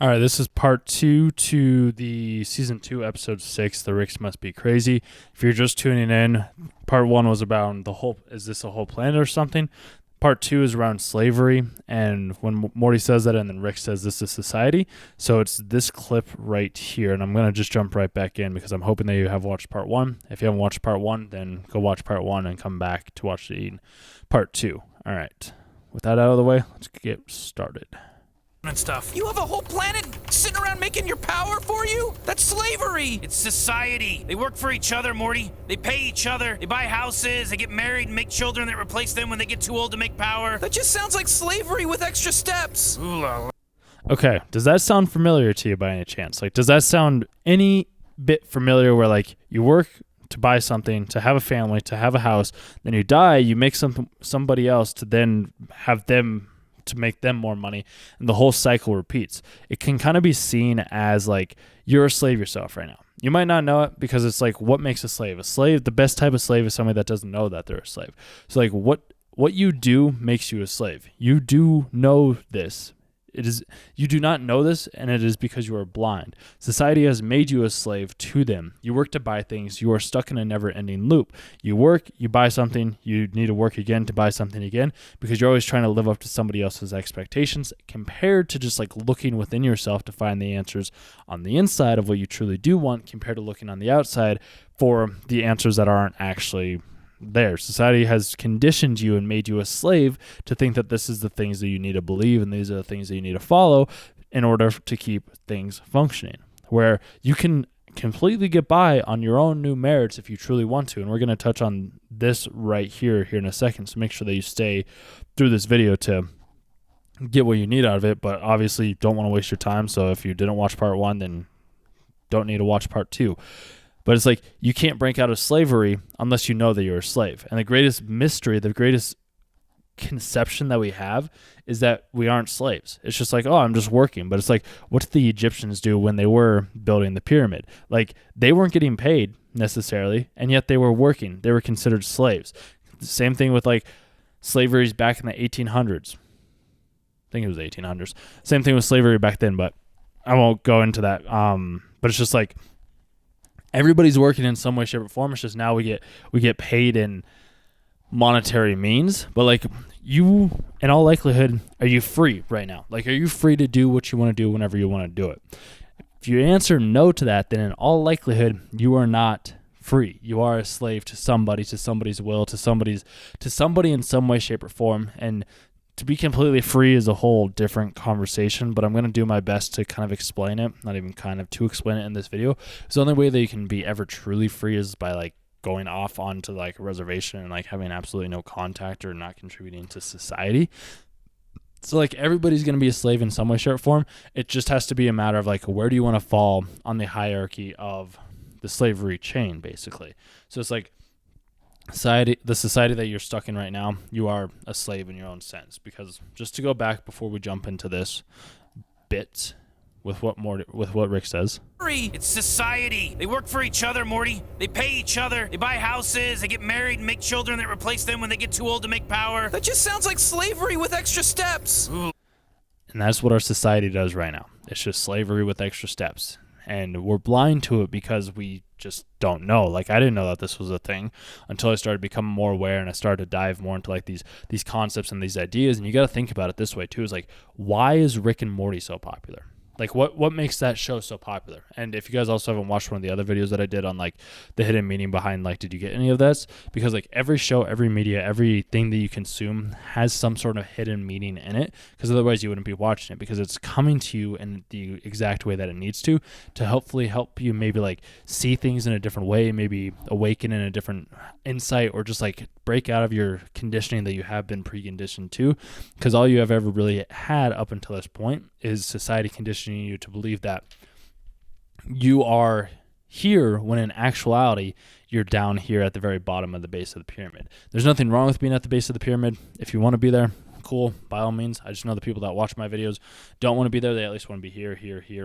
All right, this is part 2 to the season 2, episode 6. The Ricks Must Be Crazy. If you're just tuning in, part 1 was about is this a whole planet or something? Part 2 is around slavery, and when Morty says that, and then Rick says this is society. So it's this clip right here, and I'm going to just jump right back in because I'm hoping that you have watched part 1. If you haven't watched part 1, then go watch part 1 and come back to watch part 2. All right, with that out of the way, let's get started. And stuff. You have a whole planet sitting around making your power for you? That's slavery! It's society. They work for each other, Morty. They pay each other. They buy houses. They get married and make children that replace them when they get too old to make power. That just sounds like slavery with extra steps. Ooh la la. Okay, does that sound familiar to you by any chance? Like, does that sound any bit familiar where, like, you work to buy something, to have a family, to have a house, then you die, you make somebody else to then have them to make them more money, and the whole cycle repeats. It can kind of be seen as like you're a slave yourself right now. You might not know it because it's like, what makes a slave? A slave, the best type of slave is somebody that doesn't know that they're a slave. So like what you do makes you a slave. You do know this. You do not know this, and it is because you are blind. Society has made you a slave to them. You work to buy things. You are stuck in a never-ending loop. You work, you buy something, you need to work again to buy something again because you're always trying to live up to somebody else's expectations compared to just like looking within yourself to find the answers on the inside of what you truly do want compared to looking on the outside for the answers that aren't actually there. Society has conditioned you and made you a slave to think that this is the things that you need to believe and these are the things that you need to follow in order to keep things functioning, where you can completely get by on your own new merits if you truly want to. And we're going to touch on this right here in a second, so make sure that you stay through this video to get what you need out of it. But obviously you don't want to waste your time, so if you didn't watch part 1, then don't need to watch part 2. But it's like you can't break out of slavery unless you know that you're a slave. And the greatest mystery, the greatest conception that we have is that we aren't slaves. It's just like, oh, I'm just working. But it's like, what did the Egyptians do when they were building the pyramid? Like, they weren't getting paid necessarily, and yet they were working. They were considered slaves. The same thing with like slavery back in the 1800s. I think it was 1800s. Same thing with slavery back then, but I won't go into that. But it's just like, everybody's working in some way, shape, or form. It's just now we get paid in monetary means. But like, you, in all likelihood, are you free right now? Like, are you free to do what you want to do whenever you want to do it? If you answer no to that, then in all likelihood, you are not free. You are a slave to somebody, to somebody's will, to somebody in some way, shape, or form. And to be completely free is a whole different conversation, but I'm going to do my best to kind of explain it, not even kind of to explain it in this video. It's the only way that you can be ever truly free is by like going off onto like a reservation and like having absolutely no contact or not contributing to society. So like everybody's going to be a slave in some way, shape, or form. It just has to be a matter of like, where do you want to fall on the hierarchy of the slavery chain, basically. So it's like, the society that you're stuck in right now, you are a slave in your own sense. Because just to go back before we jump into this bit with what Rick says. It's society. They work for each other, Morty. They pay each other. They buy houses. They get married and make children that replace them when they get too old to make power. That just sounds like slavery with extra steps. Ooh. And that's what our society does right now. It's just slavery with extra steps. And we're blind to it because we just don't know. Like, I didn't know that this was a thing until I started becoming more aware and I started to dive more into like these concepts and these ideas. And you got to think about it this way too, is like, why is Rick and Morty so popular? Like, what makes that show so popular? And if you guys also haven't watched one of the other videos that I did on like the hidden meaning behind like, did you get any of this? Because like every show, every media, everything that you consume has some sort of hidden meaning in it, because otherwise you wouldn't be watching it, because it's coming to you in the exact way that it needs to hopefully help you maybe like see things in a different way, maybe awaken in a different insight, or just like break out of your conditioning that you have been preconditioned to. Because all you have ever really had up until this point is society conditioning you to believe that you are here when in actuality you're down here at the very bottom of the base of the pyramid. There's nothing wrong with being at the base of the pyramid. If you want to be there, cool, by all means. I just know the people that watch my videos don't want to be there. They at least want to be here,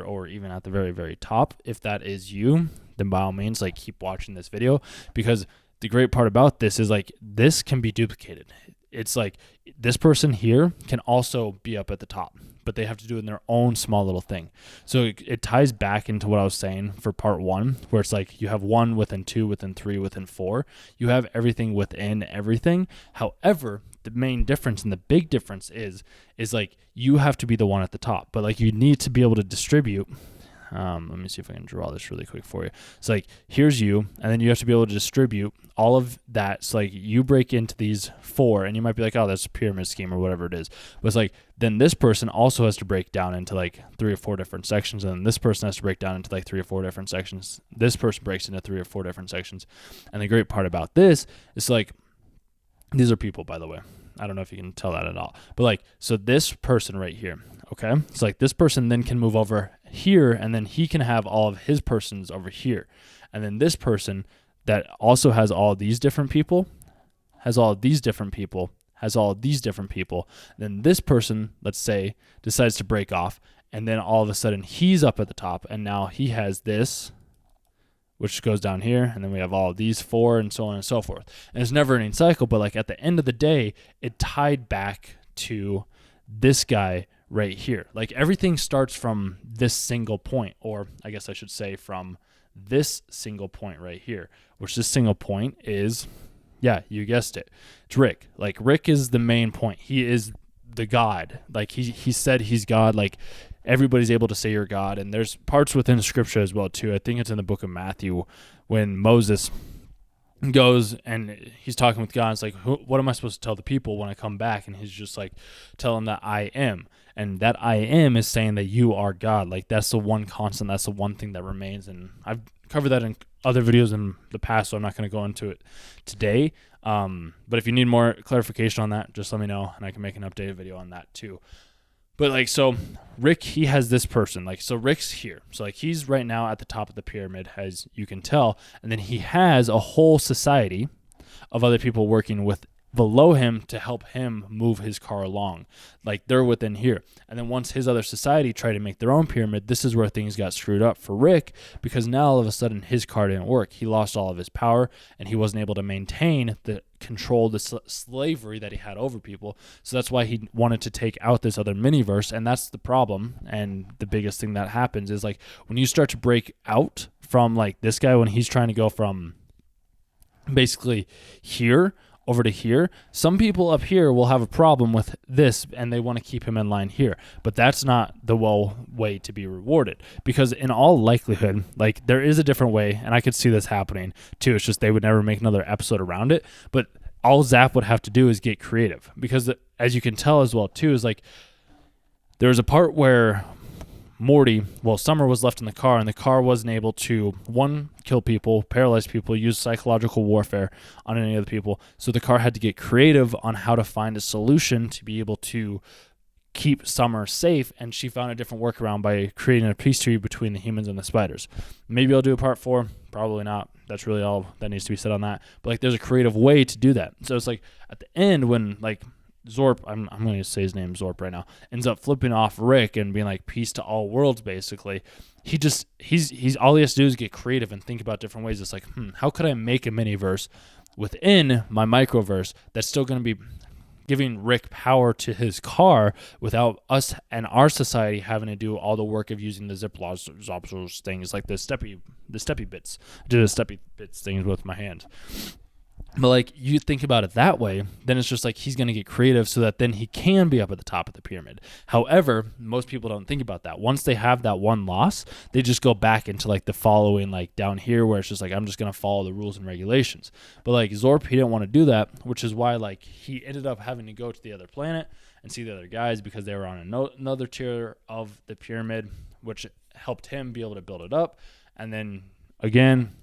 or even at the very, very top. If that is you, then by all means, like, keep watching this video, because the great part about this is like, this can be duplicated. it's like this person here can also be up at the top, but they have to do it in their own small little thing. So it ties back into what I was saying for part 1, where it's like you have 1 within 2, within 3, within 4. You have everything within everything. However, the main difference and the big difference is like you have to be the one at the top, but like you need to be able to distribute. Let me see if I can draw this really quick for you. It's like, here's you, and then you have to be able to distribute all of that. So like you break into these 4, and you might be like, oh, that's a pyramid scheme or whatever it is. But it's like, then this person also has to break down into like 3 or 4 different sections, and then this person has to break down into like 3 or 4 different sections. This person breaks into 3 or 4 different sections. And the great part about this is like, these are people, by the way. I don't know if you can tell that at all. But like, so this person right here, okay? It's like this person then can move over here, and then he can have all of his persons over here. And then this person that also has all these different people, has all of these different people, has all of these different people. Then this person, let's say, decides to break off, and then all of a sudden he's up at the top, and now he has this, which goes down here, and then we have all of these 4, and so on and so forth. And it's never ending cycle, but like at the end of the day, it tied back to this guy right here. Like everything starts from this single point, or I guess I should say from this single point right here, which this single point is, yeah, you guessed it, it's Rick. Like Rick is the main point. He is the God. Like he said he's God. Like everybody's able to say you're God. And there's parts within scripture as well too. I think it's in the book of Matthew when Moses goes and he's talking with God. It's like, what am I supposed to tell the people when I come back? And he's just like, tell them that I am. And that I am is saying that you are God. Like that's the one constant. That's the one thing that remains. And I've covered that in other videos in the past, so I'm not going to go into it today. But if you need more clarification on that, just let me know and I can make an updated video on that too. But like, so Rick, he has this person, like, so Rick's here. So like he's right now at the top of the pyramid, as you can tell. And then he has a whole society of other people working with below him to help him move his car along. Like they're within here. And then once his other society tried to make their own pyramid, this is where things got screwed up for Rick, because now all of a sudden his car didn't work. He lost all of his power and he wasn't able to maintain the control, the slavery that he had over people. So that's why he wanted to take out this other mini-verse. And that's the problem. And the biggest thing that happens is like when you start to break out from like this guy, when he's trying to go from basically here over to here, some people up here will have a problem with this and they want to keep him in line here. But that's not the way to be rewarded, because in all likelihood, like there is a different way, and I could see this happening too. It's just they would never make another episode around it. But all Zap would have to do is get creative, because as you can tell as well too, is like there's a part where Summer was left in the car, and the car wasn't able to, 1, kill people, paralyze people, use psychological warfare on any other people. So the car had to get creative on how to find a solution to be able to keep Summer safe, and she found a different workaround by creating a peace treaty between the humans and the spiders. Maybe I'll do a part 4, probably not. That's really all that needs to be said on that. But like there's a creative way to do that. So it's like at the end when like Zorp, I'm going to say his name, Zorp right now, ends up flipping off Rick and being like peace to all worlds, basically. He's all he has to do is get creative and think about different ways. It's like, how could I make a mini verse within my microverse that's still going to be giving Rick power to his car without us and our society having to do all the work of using the zip things like the steppy bits. I did the steppy bits things with my hand. But like you think about it that way, then it's just like he's going to get creative so that then he can be up at the top of the pyramid. However, most people don't think about that. Once they have that one loss, they just go back into like the following, like down here where it's just like, I'm just going to follow the rules and regulations. But like Zorp, he didn't want to do that, which is why like he ended up having to go to the other planet and see the other guys, because they were on another tier of the pyramid, which helped him be able to build it up. And then again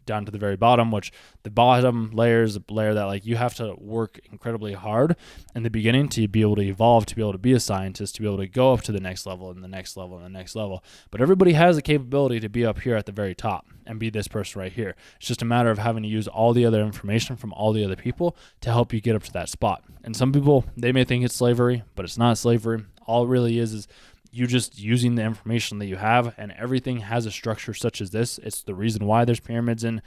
down to the very bottom, which the bottom layer is a layer that like you have to work incredibly hard in the beginning to be able to evolve, to be able to be a scientist, to be able to go up to the next level and the next level and the next level. But everybody has the capability to be up here at the very top and be this person right here. It's just a matter of having to use all the other information from all the other people to help you get up to that spot. And some people, they may think it's slavery, but it's not slavery. All it really is you just using the information that you have, and everything has a structure such as this. It's the reason why there's pyramids in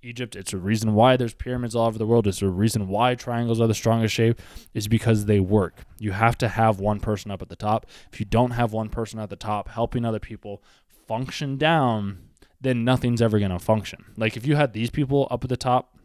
Egypt. It's a reason why there's pyramids all over the world. It's a reason why triangles are the strongest shape, is because they work. You have to have one person up at the top. If you don't have one person at the top helping other people function down, then nothing's ever going to function. Like if you had these people up at the top,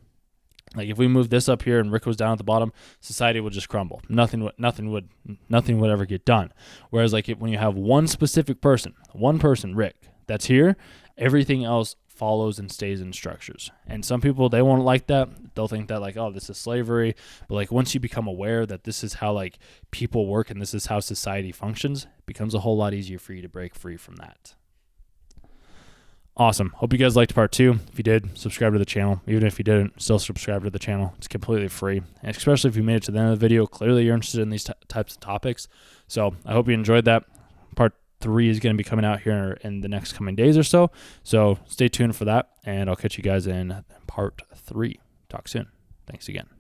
like if we moved this up here and Rick was down at the bottom, society would just crumble. Nothing would ever get done. Whereas like when you have one specific person, Rick, that's here, everything else follows and stays in structures. And some people, they won't like that. They'll think that like, oh, this is slavery. But like once you become aware that this is how like people work and this is how society functions, it becomes a whole lot easier for you to break free from that. Awesome. Hope you guys liked part 2. If you did, subscribe to the channel. Even if you didn't, still subscribe to the channel. It's completely free. And especially if you made it to the end of the video, clearly you're interested in these types of topics. So I hope you enjoyed that. Part 3 is going to be coming out here in the next coming days or so. So stay tuned for that. And I'll catch you guys in part 3. Talk soon. Thanks again.